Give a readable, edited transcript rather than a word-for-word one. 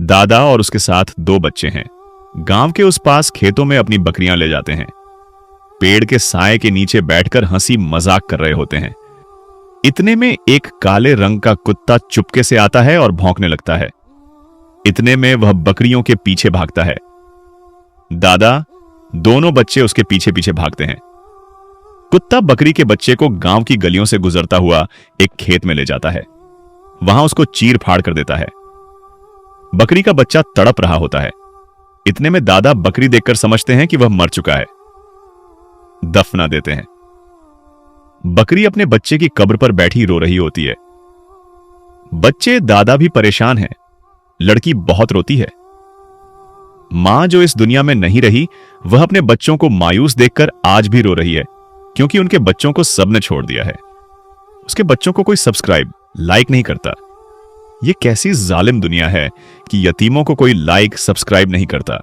दादा और उसके साथ 2 बच्चे हैं। गांव के उस पास खेतों में अपनी बकरियां ले जाते हैं। पेड़ के साए के नीचे बैठकर हंसी मजाक कर रहे होते हैं। इतने में एक काले रंग का कुत्ता चुपके से आता है और भौंकने लगता है। इतने में वह बकरियों के पीछे भागता है। दादा, दोनों बच्चे उसके पीछे पीछे भागते हैं। कुत्ता बकरी के बच्चे को गांव की गलियों से गुजरता हुआ एक खेत में ले जाता है। वहां उसको चीर फाड़ कर देता है। बकरी का बच्चा तड़प रहा होता है। इतने में दादा बकरी देखकर समझते हैं कि वह मर चुका है। दफना देते हैं। बकरी अपने बच्चे की कब्र पर बैठी रो रही होती है। बच्चे, दादा भी परेशान हैं। लड़की बहुत रोती है। मां जो इस दुनिया में नहीं रही, वह अपने बच्चों को मायूस देखकर आज भी रो रही है, क्योंकि उनके बच्चों को सबने छोड़ दिया है। उसके बच्चों को कोई सब्सक्राइब, लाइक नहीं करता। यह कैसी जालिम दुनिया है कि यतीमों को कोई लाइक, सब्सक्राइब नहीं करता।